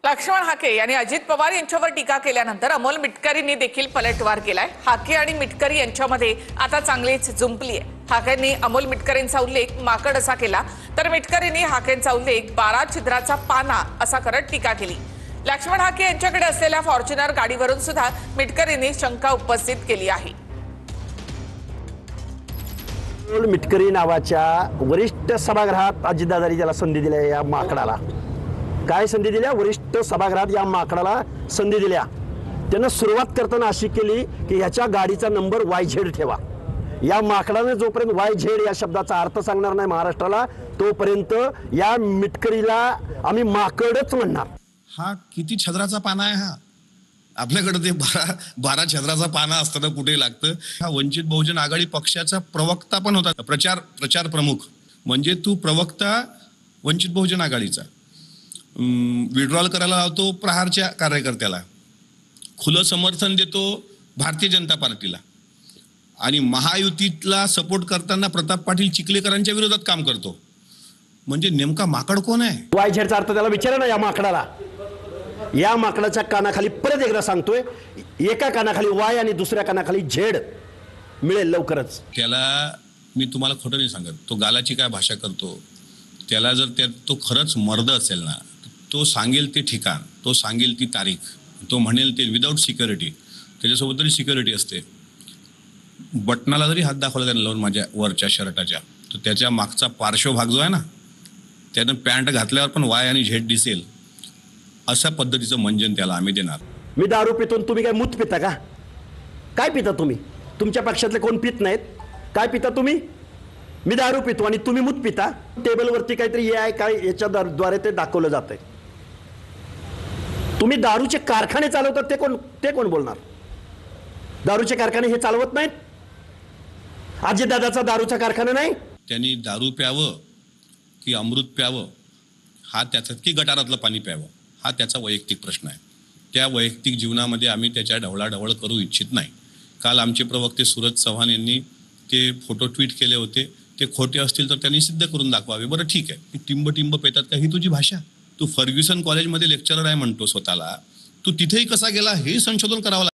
लक्ष्मण हाके यांनी अजित पवार यांच्यावर टीका केल्यानंतर अमोल मिटकरींनी देखील पलटवार केलाय। हाके आणि मिटकरी यांच्यामध्ये आता चांगलीच जुंपली आहे। हाकेंनी अमोल मिटकरींचा उल्लेख माकड असा केला, तर मिटकरींनी हाकेंचा उल्लेख 12 छिद्राचा पाना असा करत टीका केली। लक्ष्मण हाके यांच्याकडे असलेल्या फॉर्च्युनर गाडीवरून सुद्धा मिटकरींनी शंका उपस्थित केली आहे। मिटकरी नावाच्या वरिष्ठ सभागृहात अजितदादांनी त्याला संधी दिल्या। या माकडाला काय संधी दिल्या? वरिष्ठ सभागृहात या माकडाला संधी दिल्या। त्यानं सुरुवात करताना अशी केली की ह्याच्या गाडीचा नंबर YZ ठेवा। या माकडाने जोपर्यंत YZ या शब्दाचा अर्थ सांगणार नाही महाराष्ट्राला, तोपर्यंत या मिटकरीला आम्ही माकडच म्हणणार। हा किती छद्राचा पाना आहे हा? आपल्याकडे ते 12 छद्राचा पाना असताना कुठे लागतं? हा वंचित बहुजन आघाडी पक्षाचा प्रवक्ता पण होता, प्रचार प्रमुख। म्हणजे तू प्रवक्ता वंचित बहुजन आघाडीचा, विड्रॉल करायला लावतो प्रहारच्या कार्यकर्त्याला, खुलं समर्थन देतो भारतीय जनता पार्टीला, आणि महायुतीला सपोर्ट करताना प्रताप पाटील चिखलेकरांच्या विरोधात काम करतो। म्हणजे नेमका माकड कोण आहे? YZ चा अर्थ त्याला विचारा ना या माकडाला। या माकडाच्या कानाखाली परत एकदा सांगतोय, एका कानाखाली Y आणि दुसऱ्या कानाखाली Z मिळेल लवकरच। त्याला मी तुम्हाला खोटं नाही सांगत, तो गालाची काय भाषा करतो, त्याला जर तो खरंच मर्द असेल ना, तो सांगेल ते ठिकाण, तो सांगेल ती तारीख, तो म्हणेल ते विदाऊट सिक्युरिटी, त्याच्यासोबत तरी सिक्युरिटी असते। बटनाला जरी हात दाखवला त्याने लावून माझ्या वरच्या शर्टाच्या, तर त्याच्या मागचा पार्श्वभाग जो आहे ना, त्यानं पॅन्ट घातल्यावर पण Y आणि Z दिसेल, अशा पद्धतीचं मंजन त्याला आम्ही देणार। मी दारू पितो, तुम्ही काय मूत पिता का? काय पिता तुम्ही? तुमच्या पक्षातले कोण पित नाहीत? काय पिता तुम्ही? मी दारू पितो आणि तुम्ही मूत पिता। टेबलवरती काहीतरी AI काय याच्याद्वारे ते दाखवलं जातंय। तुम्ही दारूचे कारखाने चालवतात, ते कोण बोलणार? दारूचे कारखाने हे चालवत नाहीत। अजितदादाचा दारूचा कारखाना नाही। त्यांनी दारू प्यावं की अमृत प्यावं, हा त्याचा की गटारातलं पाणी प्यावं, हा त्याचा वैयक्तिक प्रश्न आहे। त्या वैयक्तिक जीवनामध्ये आम्ही त्याच्या ढवळाढवळ करू इच्छित नाही। काल आमचे प्रवक्ते सूरज चव्हाण यांनी ते फोटो ट्विट केले होते, ते खोटे असतील तर त्यांनी सिद्ध करून दाखवावे। बरं ठीक आहे, टिंब पेतात का, ही तुझी भाषा? तू फर्ग्युसन कॉलेजमध्ये लेक्चरर आहे म्हणतो स्वतःला, तू तिथेही कसा गेला हे संशोधन करावं लागतं।